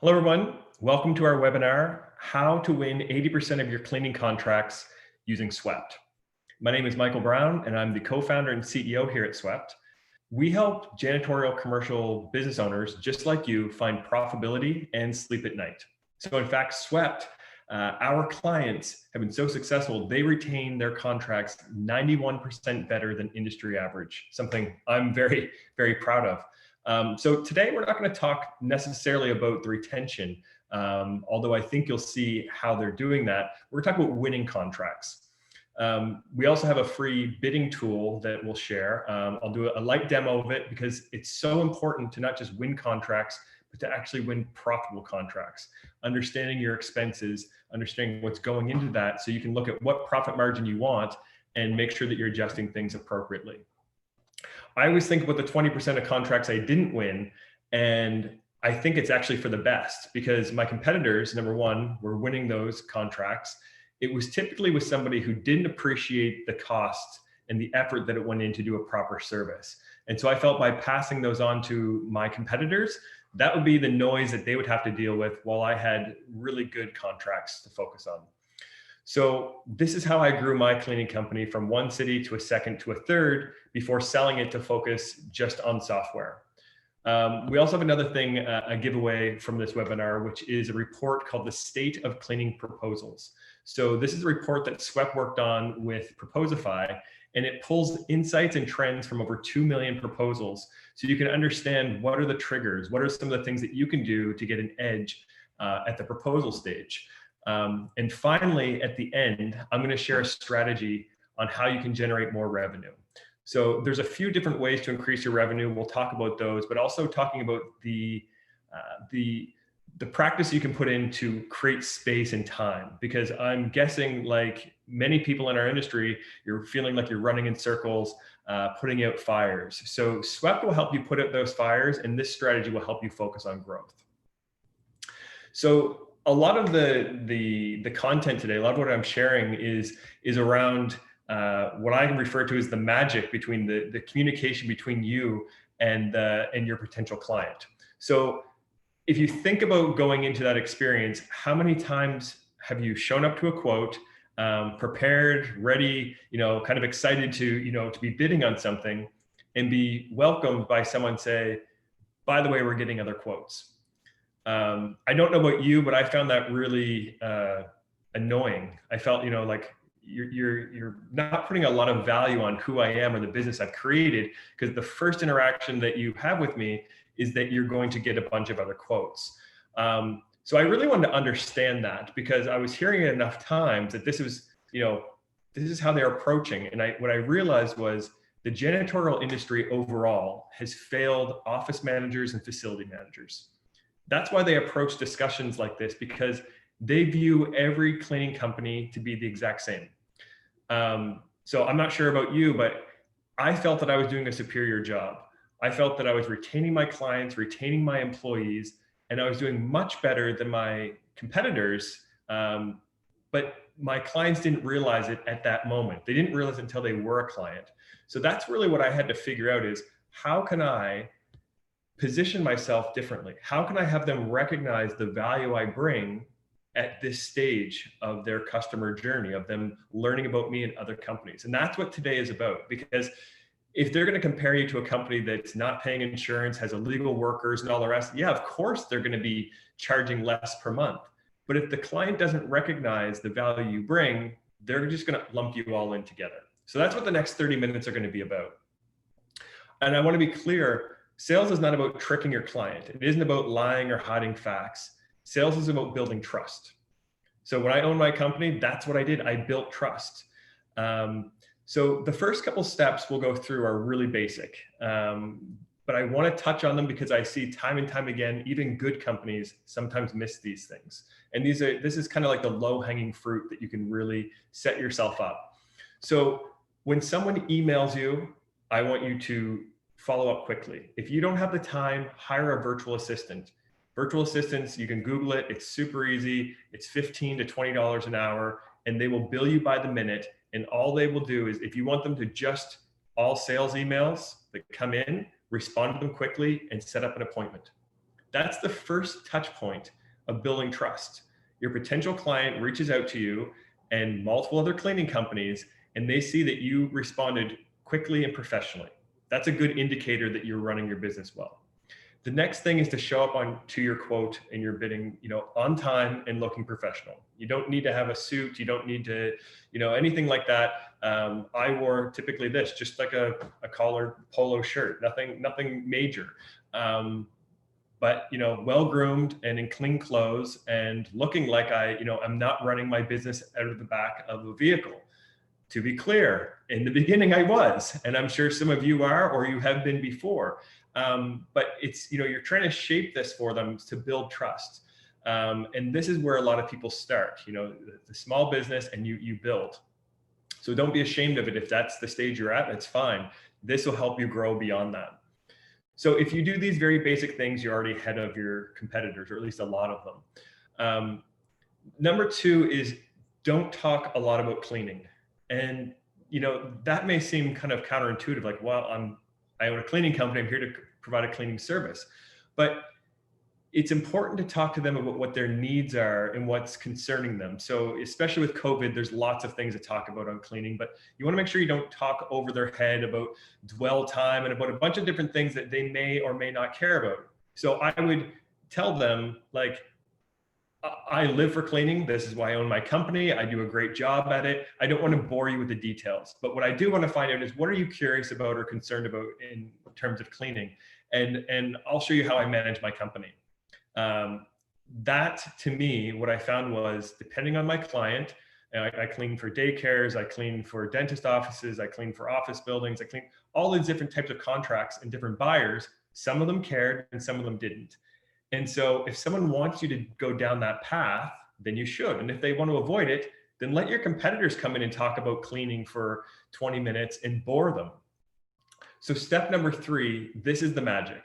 Hello, everyone. Welcome to our webinar, How to Win 80% of Your Cleaning Contracts Using Swept. My name is Michael Brown, and I'm the co-founder and CEO here at Swept. We help janitorial commercial business owners, just like you, find profitability and sleep at night. So in fact, Swept, our clients have been so successful, they retain their contracts 91% better than industry average, something I'm very, very proud of. So today we're not going to talk necessarily about the retention, although I think you'll see how they're doing that. We're going to talk about winning contracts. We also have a free bidding tool that we'll share. I'll do a light demo of it because it's so important to not just win contracts, but to actually win profitable contracts. Understanding your expenses, understanding what's going into that, so you can look at what profit margin you want and make sure that you're adjusting things appropriately. I always think about the 20% of contracts I didn't win, and I think it's actually for the best because my competitors, number one, were winning those contracts. It was typically with somebody who didn't appreciate the cost and the effort that it went in to do a proper service. And so I felt by passing those on to my competitors, that would be the noise that they would have to deal with while I had really good contracts to focus on. So this is how I grew my cleaning company from one city to a second to a third before selling it to focus just on software. We also have another thing, a giveaway from this webinar, which is a report called the State of Cleaning Proposals. So this is a report that Swept worked on with Proposify, and it pulls insights and trends from over 2 million proposals. So you can understand what are the triggers, what are some of the things that you can do to get an edge at the proposal stage. And finally, at the end, I'm going to share a strategy on how you can generate more revenue. So there's a few different ways to increase your revenue. We'll talk about those, but also talking about the practice you can put in to create space and time, because I'm guessing, like many people in our industry, you're feeling like you're running in circles, putting out fires. So Swept will help you put out those fires, and this strategy will help you focus on growth. So a lot of the content today, a lot of what I'm sharing is around what I refer to as the magic between the communication between you and your potential client. So if you think about going into that experience, how many times have you shown up to a quote, prepared, ready, kind of excited to be bidding on something, and be welcomed by someone say, by the way, we're getting other quotes. I don't know about you, but I found that really annoying. I felt, like you're not putting a lot of value on who I am or the business I've created, because the first interaction that you have with me is that you're going to get a bunch of other quotes. So I really wanted to understand that, because I was hearing it enough times that this was, this is how they're approaching. And what I realized was the janitorial industry overall has failed office managers and facility managers. That's why they approach discussions like this, because they view every cleaning company to be the exact same. So I'm not sure about you, but I felt that I was doing a superior job. I felt that I was retaining my clients, retaining my employees, and I was doing much better than my competitors. But my clients didn't realize it at that moment. They didn't realize it until they were a client. So that's really what I had to figure out is, how can I position myself differently? How can I have them recognize the value I bring at this stage of their customer journey, of them learning about me and other companies? And that's what today is about, because if they're going to compare you to a company that's not paying insurance, has illegal workers and all the rest, yeah, of course they're going to be charging less per month. But if the client doesn't recognize the value you bring, they're just going to lump you all in together. So that's what the next 30 minutes are going to be about. And I want to be clear, sales is not about tricking your client. It isn't about lying or hiding facts. Sales is about building trust. So when I owned my company, that's what I did. I built trust. So the first couple steps we'll go through are really basic, but I want to touch on them because I see time and time again, even good companies sometimes miss these things. And this is kind of like the low-hanging fruit that you can really set yourself up. So when someone emails you, I want you to follow up quickly. If you don't have the time, hire a virtual assistant. Virtual assistants, you can Google it. It's super easy. It's $15 to $20 an hour, and they will bill you by the minute. And all they will do is, if you want them to just all sales emails that come in, respond to them quickly and set up an appointment. That's the first touch point of building trust. Your potential client reaches out to you and multiple other cleaning companies, and they see that you responded quickly and professionally. That's a good indicator that you're running your business well. The next thing is to show up to your quote and your bidding, on time and looking professional. You don't need to have a suit. You don't need to, anything like that. I wore typically this, just like a collared polo shirt, nothing major. But well-groomed and in clean clothes and looking like I'm not running my business out of the back of a vehicle. To be clear, in the beginning I was, and I'm sure some of you are, or you have been before. But it's, you're trying to shape this for them to build trust. And this is where a lot of people start, the small business, and you build. So don't be ashamed of it. If that's the stage you're at, it's fine. This will help you grow beyond that. So if you do these very basic things, you're already ahead of your competitors, or at least a lot of them. Number two is don't talk a lot about cleaning. And, that may seem kind of counterintuitive, like, well, I own a cleaning company, I'm here to provide a cleaning service. But it's important to talk to them about what their needs are and what's concerning them. So especially with COVID, there's lots of things to talk about on cleaning, but you want to make sure you don't talk over their head about dwell time and about a bunch of different things that they may or may not care about. So I would tell them, like, I live for cleaning. This is why I own my company. I do a great job at it. I don't want to bore you with the details, but what I do want to find out is, what are you curious about or concerned about in terms of cleaning? And I'll show you how I manage my company. That, to me, what I found was, depending on my client, I clean for daycares, I clean for dentist offices, I clean for office buildings, I clean all these different types of contracts and different buyers. Some of them cared and some of them didn't. And so if someone wants you to go down that path, then you should. And if they want to avoid it, then let your competitors come in and talk about cleaning for 20 minutes and bore them. So step number three, this is the magic.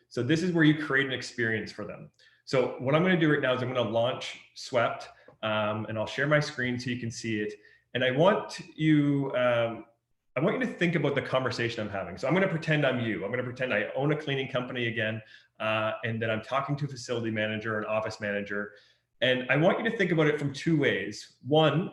So this is where you create an experience for them. So what I'm going to do right now is I'm going to launch Swept, and I'll share my screen so you can see it. And I want you to think about the conversation I'm having. So I'm going to pretend I'm you. I'm going to pretend I own a cleaning company again, and that I'm talking to a facility manager, an office manager. And I want you to think about it from two ways. One,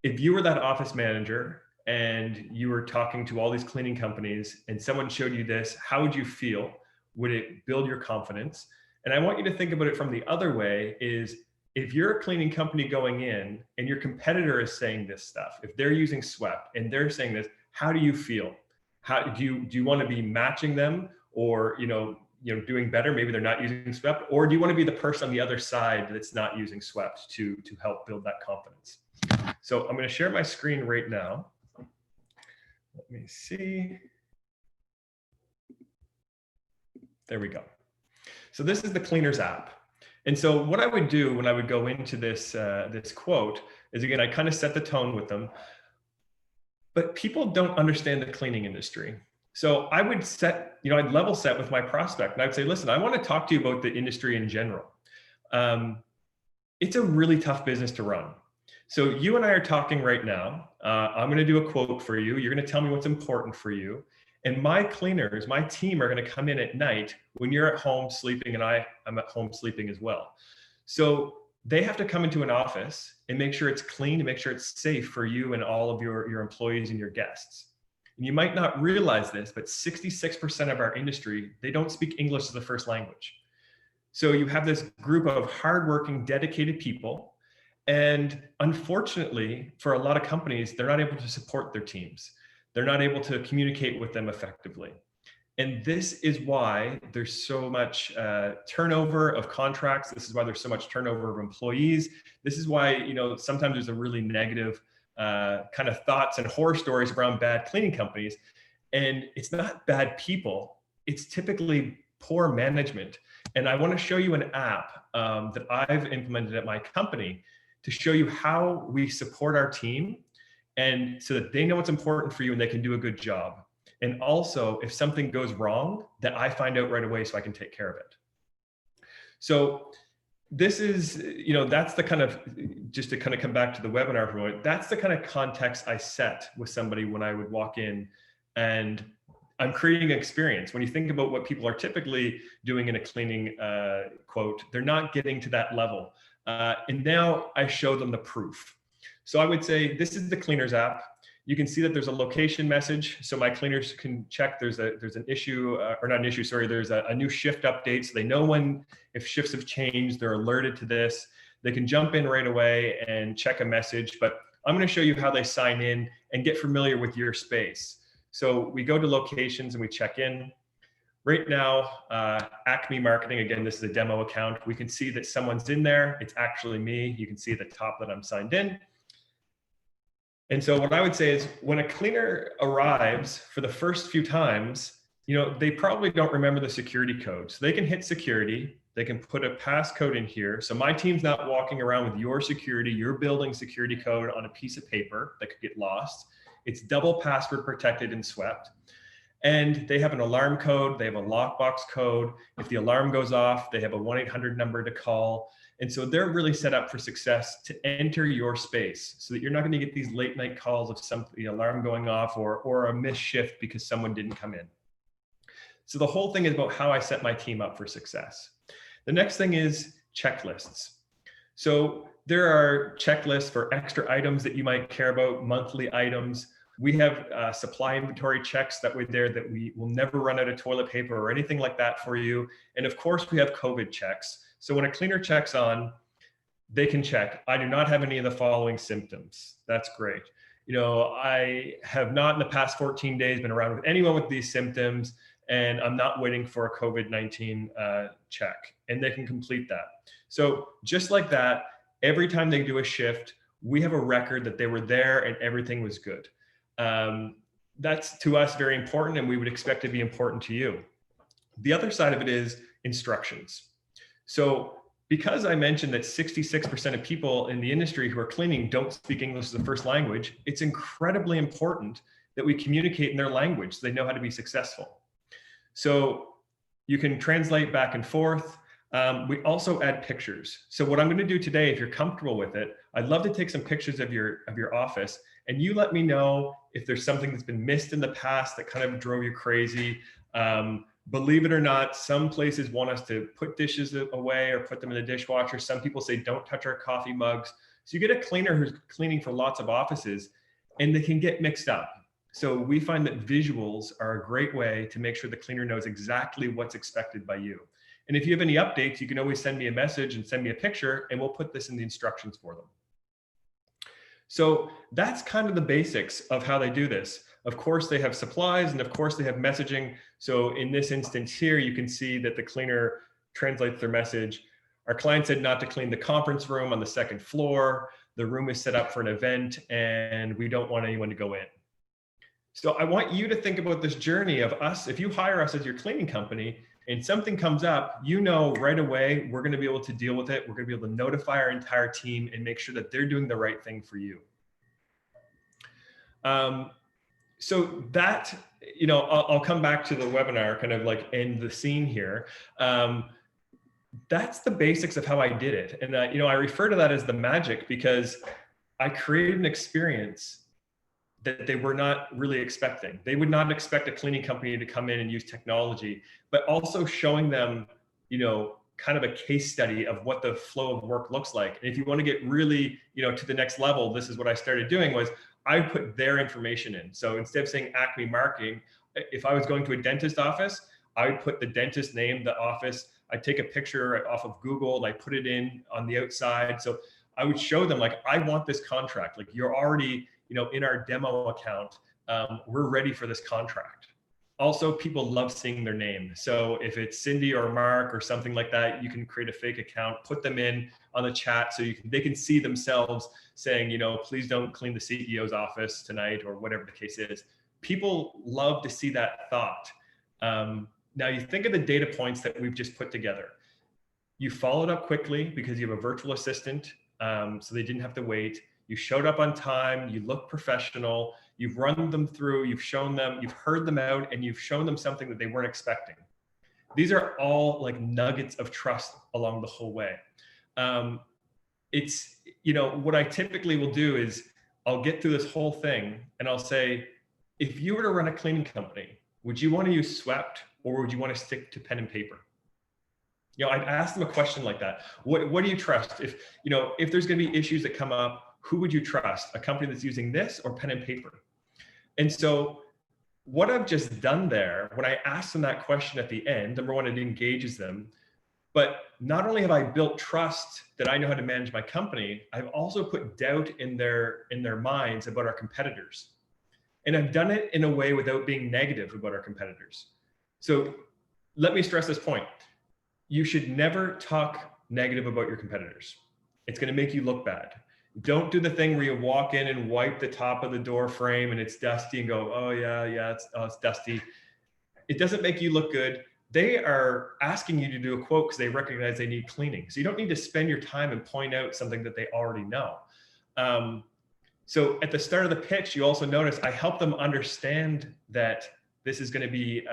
if you were that office manager and you were talking to all these cleaning companies and someone showed you this, how would you feel? Would it build your confidence? And I want you to think about it from the other way, is if you're a cleaning company going in and your competitor is saying this stuff, if they're using Swept and they're saying this, how do you feel? How do you want to be matching them, or doing better? Maybe they're not using Swept, or do you want to be the person on the other side that's not using Swept to help build that confidence? So I'm going to share my screen right now. Let me see. There we go. So this is the Cleaners app. And so what I would do when I would go into this, this quote is, again, I kind of set the tone with them, but people don't understand the cleaning industry. So I would set, I'd level set with my prospect, and I'd say, listen, I want to talk to you about the industry in general. It's a really tough business to run. So you and I are talking right now. I'm going to do a quote for you. You're going to tell me what's important for you. And my cleaners, my team, are going to come in at night when you're at home sleeping and I'm at home sleeping as well. So they have to come into an office and make sure it's clean, and make sure it's safe for you and all of your employees and your guests. And you might not realize this, but 66% of our industry, they don't speak English as a first language. So you have this group of hardworking, dedicated people. And unfortunately, for a lot of companies, they're not able to support their teams. They're not able to communicate with them effectively. And this is why there's so much turnover of contracts. This is why there's so much turnover of employees. This is why, sometimes there's a really negative kind of thoughts and horror stories around bad cleaning companies. And it's not bad people. It's typically poor management. And I want to show you an app that I've implemented at my company to show you how we support our team, and so that they know what's important for you and they can do a good job. And also, if something goes wrong, that I find out right away so I can take care of it. So this is, that's the kind of, just to kind of come back to the webinar for a moment, that's the kind of context I set with somebody when I would walk in. And I'm creating an experience. When you think about what people are typically doing in a cleaning quote, they're not getting to that level. And now I show them the proof. So I would say this is the Cleaners app. You can see that there's a location message, so my cleaners can check there's an issue, or not an issue, sorry, there's a new shift update, so they know when, if shifts have changed, they're alerted to this. They can jump in right away and check a message, but I'm going to show you how they sign in and get familiar with your space. So we go to locations and we check in. Right now, Acme Marketing, again, this is a demo account. We can see that someone's in there. It's actually me. You can see at the top that I'm signed in. And so what I would say is when a cleaner arrives for the first few times, they probably don't remember the security code. So they can hit security. They can put a passcode in here. So my team's not walking around with your security, your building security code on a piece of paper that could get lost. It's double password protected and swept. And they have an alarm code. They have a lockbox code. If the alarm goes off, they have a 1-800 number to call. And so they're really set up for success to enter your space so that you're not going to get these late night calls of the alarm going off or a missed shift because someone didn't come in. So the whole thing is about how I set my team up for success. The next thing is checklists. So there are checklists for extra items that you might care about, monthly items. We have supply inventory checks that we will never run out of toilet paper or anything like that for you. And of course, we have COVID checks. So when a cleaner checks on, they can check, I do not have any of the following symptoms. That's great. I have not in the past 14 days been around with anyone with these symptoms, and I'm not waiting for a COVID-19 check. And they can complete that. So just like that, every time they do a shift, we have a record that they were there and everything was good. That's to us very important, and we would expect it to be important to you. The other side of it is instructions. So because I mentioned that 66% of people in the industry who are cleaning don't speak English as a first language, it's incredibly important that we communicate in their language so they know how to be successful. So you can translate back and forth. We also add pictures. So what I'm going to do today, if you're comfortable with it, I'd love to take some pictures of your office, and you let me know if there's something that's been missed in the past that kind of drove you crazy. Believe it or not, some places want us to put dishes away or put them in the dishwasher. Some people say, don't touch our coffee mugs. So you get a cleaner who's cleaning for lots of offices, and they can get mixed up. So we find that visuals are a great way to make sure the cleaner knows exactly what's expected by you. And if you have any updates, you can always send me a message and send me a picture, and we'll put this in the instructions for them. So that's kind of the basics of how they do this. Of course, they have supplies, and of course, they have messaging. So in this instance here, you can see that the cleaner translates their message. Our client said not to clean the conference room on the second floor. The room is set up for an event, and we don't want anyone to go in. So I want you to think about this journey of us. If you hire us as your cleaning company and something comes up, right away, we're going to be able to deal with it. We're going to be able to notify our entire team and make sure that they're doing the right thing for you. So that, I'll come back to the webinar, kind of like end the scene here. That's the basics of how I did it. And, I refer to that as the magic because I created an experience that they were not really expecting. They would not expect a cleaning company to come in and use technology, but also showing them, kind of a case study of what the flow of work looks like. And if you want to get really, to the next level, this is what I started doing was I put their information in. So instead of saying Acme Marketing, if I was going to a dentist office, I would put the dentist name, the office. I'd take a picture off of Google and I put it in on the outside. So I would show them I want this contract. You're already, in our demo account, we're ready for this contract. Also, people love seeing their name. So if it's Cindy or Mark or something like that, you can create a fake account, put them in on the chat so they can see themselves saying, please don't clean the CEO's office tonight or whatever the case is. People love to see that thought. Now you think of the data points that we've just put together. You followed up quickly because you have a virtual assistant, so they didn't have to wait. You showed up on time, you look professional, you've run them through, you've shown them, you've heard them out, and you've shown them something that they weren't expecting. These are all nuggets of trust along the whole way. It's, what I typically will do is I'll get through this whole thing and I'll say, if you were to run a cleaning company, Would you want to use Swept, or would you want to stick to pen and paper? You know, I asked them a question like that. What do you trust? If, you know, if there's going to be issues that come up, who would you trust? A company that's using this or pen and paper? And so what I've just done there, when I asked them that question at the end, number one, it engages them. But not only have I built trust that I know how to manage my company, I've also put doubt in their minds about our competitors. And I've done it in a way without being negative about our competitors. So let me stress this point. You should never talk negative about your competitors. It's going to make you look bad. Don't do the thing where you walk in and wipe the top of the door frame and it's dusty and go, oh yeah, it's dusty. It doesn't make you look good. They are asking you to do a quote because they recognize they need cleaning. So you don't need to spend your time and point out something that they already know. So at the start of the pitch, you also notice I help them understand that this is going to be,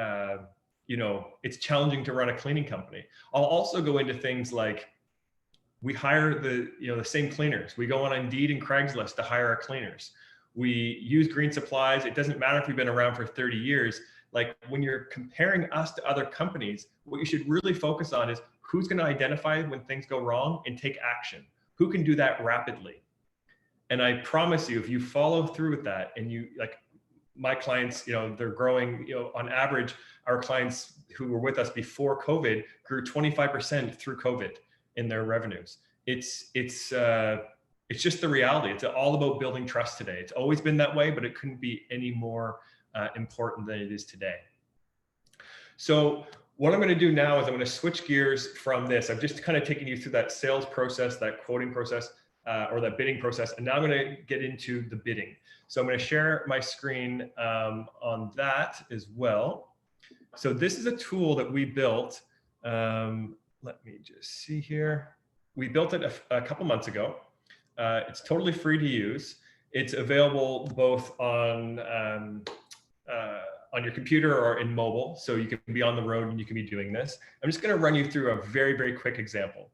you know, it's challenging to run a cleaning company. I'll also go into things like, we hire the same cleaners. We go on Indeed and Craigslist to hire our cleaners. We use green supplies. It doesn't matter if we've been around for 30 years. Like, when you're comparing us to other companies, what you should really focus on is who's going to identify when things go wrong and take action. Who can do that rapidly? And I promise you, if you follow through with that, and you, like, my clients, you know, they're growing, you know, on average, our clients who were with us before COVID grew 25% through COVID in their revenues. It's just the reality. It's all about building trust today. It's always been that way, but it couldn't be any more important than it is today. So what I'm going to do now is I'm going to switch gears from this. I've just kind of taken you through that sales process, that quoting process, or that bidding process. And now I'm going to get into the bidding. So I'm going to share my screen on that as well. So this is a tool that we built. Let me just see here. We built it a couple months ago. It's totally free to use. It's available both on your computer or in mobile. So you can be on the road and you can be doing this. I'm just going to run you through a very, very quick example.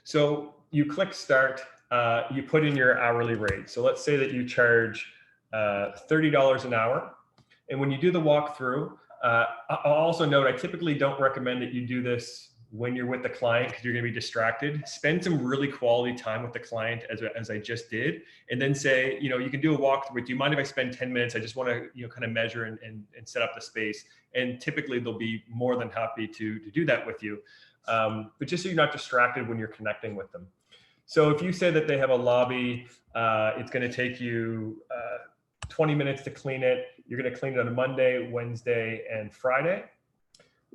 So you click start, you put in your hourly rate. So let's say that you charge $30 an hour. And when you do the walkthrough, I'll also note, I typically don't recommend that you do this when you're with the client because you're going to be distracted. Spend some really quality time with the client as I just did, and then say, you know, you can do a walkthrough. Do you mind if I spend 10 minutes? I just want to, you know, kind of measure and set up the space. And typically they'll be more than happy to do that with you. But just so you're not distracted when you're connecting with them. So if you say that they have a lobby, it's going to take you 20 minutes to clean it. You're going to clean it on a Monday, Wednesday, and Friday.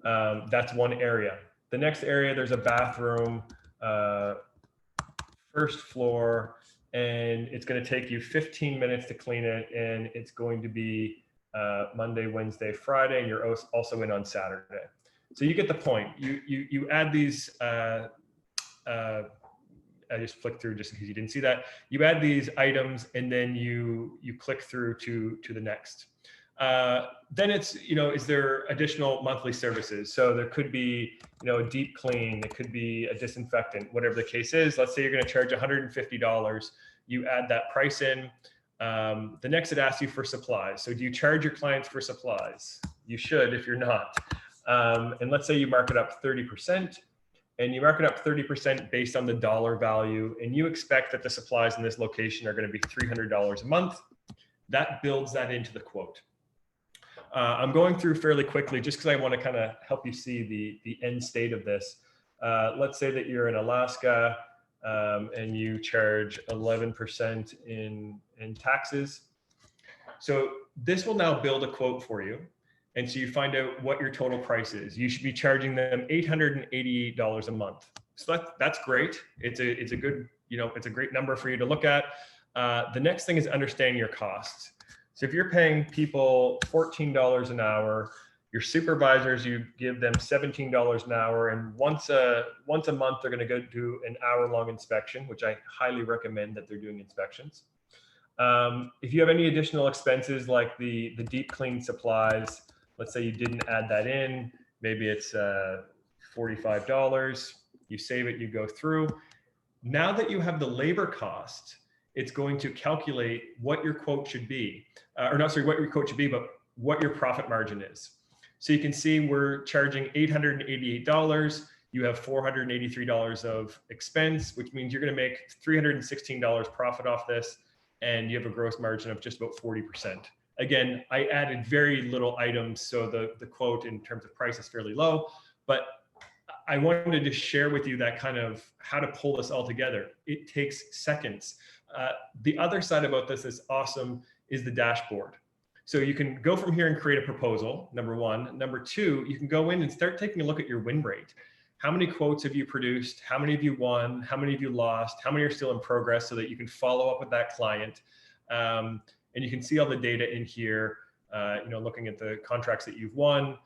That's one area. The next area, there's a bathroom, first floor, and it's going to take you 15 minutes to clean it. And it's going to be Monday, Wednesday, Friday, and you're also in on Saturday. So you get the point. You add these, I just flicked through just in case you didn't see that. You add these items and then you click through to the next. Then it's, you know, is there additional monthly services? So there could be, you know, a deep clean, it could be a disinfectant, whatever the case is. Let's say you're going to charge $150. You add that price in. The next it asks you for supplies. So do you charge your clients for supplies? You should if you're not. And let's say you mark it up 30%. And you mark it up 30% based on the dollar value, and you expect that the supplies in this location are going to be $300 a month. That builds that into the quote. I'm going through fairly quickly just because I want to kind of help you see the end state of this. Let's say that you're in Alaska and you charge 11% in taxes. So this will now build a quote for you. And so you find out what your total price is. You should be charging them $888 a month. So that's great. It's a good, you know, it's a great number for you to look at. The next thing is understanding your costs. So if you're paying people $14 an hour, your supervisors, you give them $17 an hour, and once a month they're going to go do an hour-long inspection, which I highly recommend that they're doing inspections. If you have any additional expenses like the deep clean supplies, let's say you didn't add that in, maybe it's $45, you save it, you go through. Now that you have the labor cost, it's going to calculate what your quote should be, what your quote should be, but what your profit margin is. So you can see we're charging $888. You have $483 of expense, which means you're going to make $316 profit off this, and you have a gross margin of just about 40%. Again, I added very little items, so the quote in terms of price is fairly low, but I wanted to share with you that kind of how to pull this all together. It takes seconds. The other side about this is awesome is the dashboard. So you can go from here and create a proposal, number one. Number two, you can go in and start taking a look at your win rate. How many quotes have you produced? How many have you won? How many have you lost? How many are still in progress, so that you can follow up with that client? And you can see all the data in here, looking at the contracts that you've won.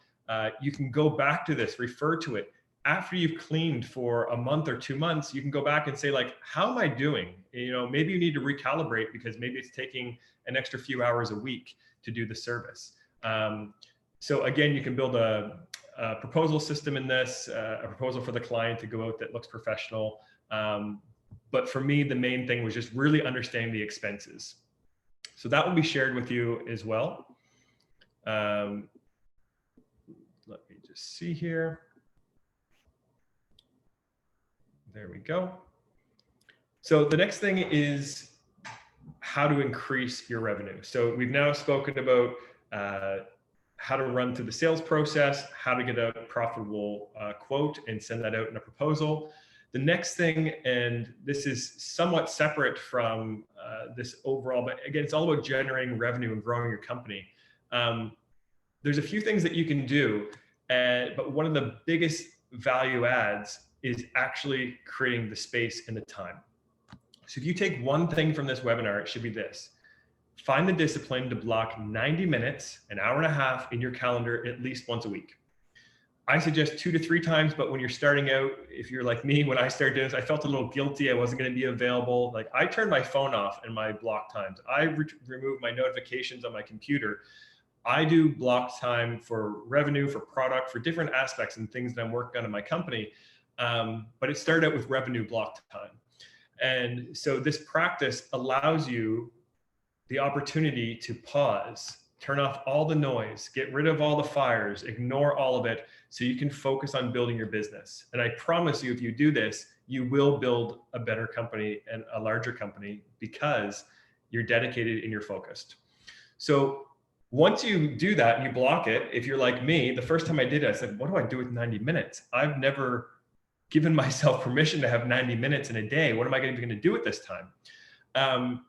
You can go back to this, refer to it. After you've cleaned for a month or 2 months, you can go back and say, like, how am I doing? Maybe you need to recalibrate, because maybe it's taking an extra few hours a week to do the service. So again, you can build a proposal system in this, a proposal for the client to go out that looks professional. But for me, the main thing was just really understanding the expenses. So that will be shared with you as well. Let me just see here. There we go. So the next thing is how to increase your revenue. So we've now spoken about how to run through the sales process, how to get a profitable quote and send that out in a proposal. The next thing, and this is somewhat separate from this overall, but again, it's all about generating revenue and growing your company. There's a few things that you can do, but one of the biggest value adds is actually creating the space and the time. So if you take one thing from this webinar, it should be this: find the discipline to block 90 minutes, an hour and a half in your calendar at least once a week. I suggest 2 to 3 times, but when you're starting out, if you're like me, when I started doing this, I felt a little guilty. I wasn't going to be available. Like, I turned my phone off in my block times. I removed my notifications on my computer. I do block time for revenue, for product, for different aspects and things that I'm working on in my company. But it started out with revenue block time. And so this practice allows you the opportunity to pause, turn off all the noise, get rid of all the fires, ignore all of it, so you can focus on building your business. And I promise you, if you do this, you will build a better company and a larger company, because you're dedicated and you're focused. So once you do that, you block it. If you're like me, the first time I did it, I said, what do I do with 90 minutes? I've never given myself permission to have 90 minutes in a day. What am I going to do at this time?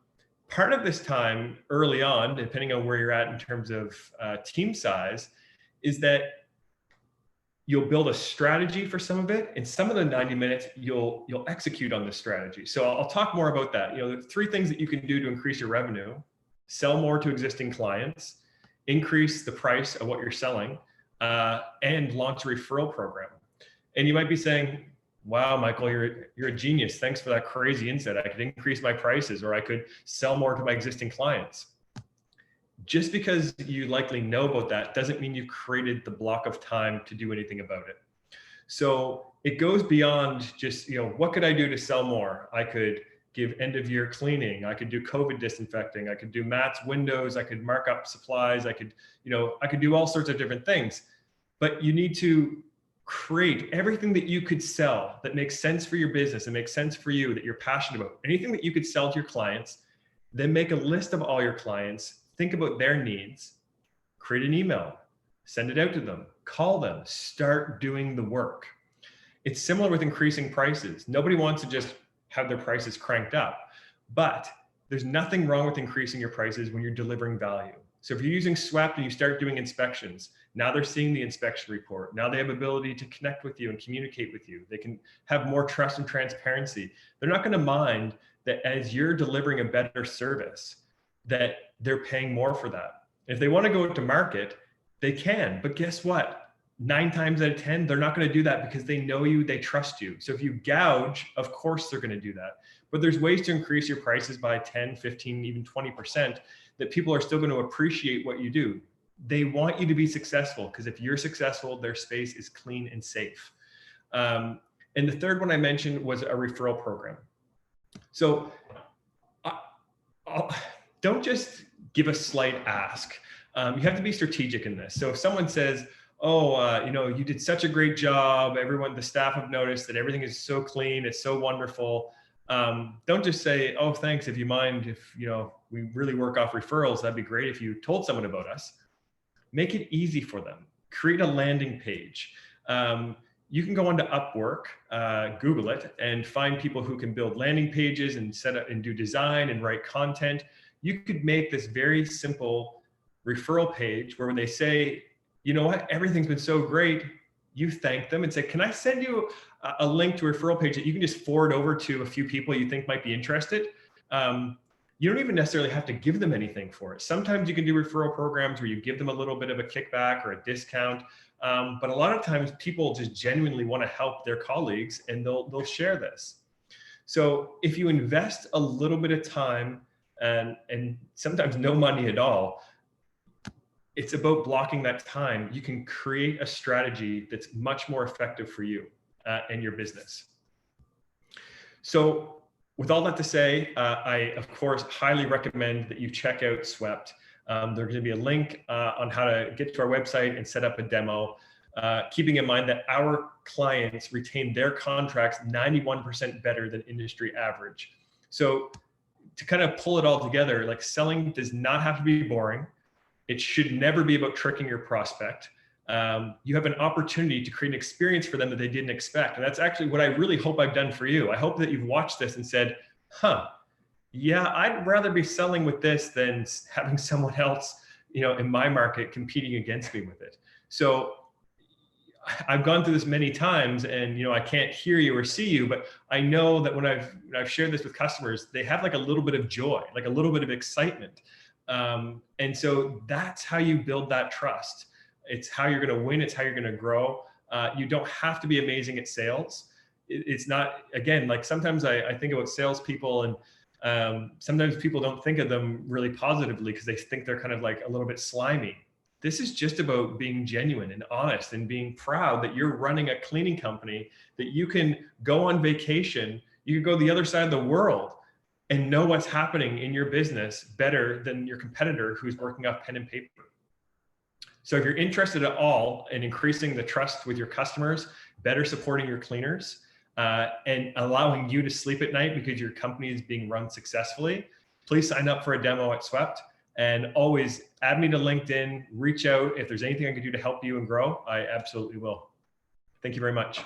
Part of this time early on, depending on where you're at in terms of team size, is that you'll build a strategy for some of it, and some of the 90 minutes you'll execute on this strategy. So I'll talk more about that. The 3 things that you can do to increase your revenue: sell more to existing clients, increase the price of what you're selling, and launch a referral program. And you might be saying, wow, Michael, you're a genius. Thanks for that crazy insight. I could increase my prices, or I could sell more to my existing clients. Just because you likely know about that doesn't mean you've created the block of time to do anything about it. So it goes beyond just, what could I do to sell more? I could give end of year cleaning. I could do COVID disinfecting. I could do mats, windows. I could mark up supplies. I could do all sorts of different things. But you need to create everything that you could sell that makes sense for your business and makes sense for you, that you're passionate about. Anything that you could sell to your clients, then make a list of all your clients, think about their needs, create an email, send it out to them, call them, start doing the work. It's similar with increasing prices. Nobody wants to just have their prices cranked up, but there's nothing wrong with increasing your prices when you're delivering value. So if you're using SWEPT and you start doing inspections, now they're seeing the inspection report. Now they have ability to connect with you and communicate with you. They can have more trust and transparency. They're not going to mind that as you're delivering a better service, that they're paying more for that. If they want to go to market, they can. But guess what? 9 times out of 10, they're not going to do that, because they know you, they trust you. So if you gouge, of course they're going to do that. But there's ways to increase your prices by 10, 15, even 20%, that people are still going to appreciate what you do. They want you to be successful, because if you're successful, their space is clean and safe. And the third one I mentioned was a referral program. So don't just give a slight ask. You have to be strategic in this. So if someone says, oh, you did such a great job, the staff have noticed that everything is so clean, it's so wonderful. Don't just say, oh, thanks, if you mind, if we really work off referrals, that'd be great if you told someone about us. Make it easy for them. Create a landing page. You can go onto Upwork, Google it, and find people who can build landing pages and set up and do design and write content. You could make this very simple referral page where when they say, you know what, everything's been so great, you thank them and say, can I send you a link to a referral page that you can just forward over to a few people you think might be interested? You don't even necessarily have to give them anything for it. Sometimes you can do referral programs where you give them a little bit of a kickback or a discount. But a lot of times people just genuinely want to help their colleagues and they'll share this. So if you invest a little bit of time and sometimes no money at all, it's about blocking that time. You can create a strategy that's much more effective for you and your business. So with all that to say, I, of course, highly recommend that you check out Swept. There's going to be a link on how to get to our website and set up a demo, keeping in mind that our clients retain their contracts 91% better than industry average. So to kind of pull it all together, like selling does not have to be boring. It should never be about tricking your prospect. You have an opportunity to create an experience for them that they didn't expect. And that's actually what I really hope I've done for you. I hope that you've watched this and said, yeah, I'd rather be selling with this than having someone else, in my market competing against me with it. So I've gone through this many times and, I can't hear you or see you, but I know that when I've shared this with customers, they have like a little bit of joy, like a little bit of excitement. And so that's how you build that trust. It's how you're going to win. It's how you're going to grow. You don't have to be amazing at sales. It's not, again, like sometimes I think about salespeople and sometimes people don't think of them really positively because they think they're kind of like a little bit slimy. This is just about being genuine and honest and being proud that you're running a cleaning company, that you can go on vacation, you can go the other side of the world and know what's happening in your business better than your competitor who's working off pen and paper. So if you're interested at all in increasing the trust with your customers, better supporting your cleaners, and allowing you to sleep at night because your company is being run successfully, please sign up for a demo at Swept. And always add me to LinkedIn, reach out. If there's anything I can do to help you and grow, I absolutely will. Thank you very much.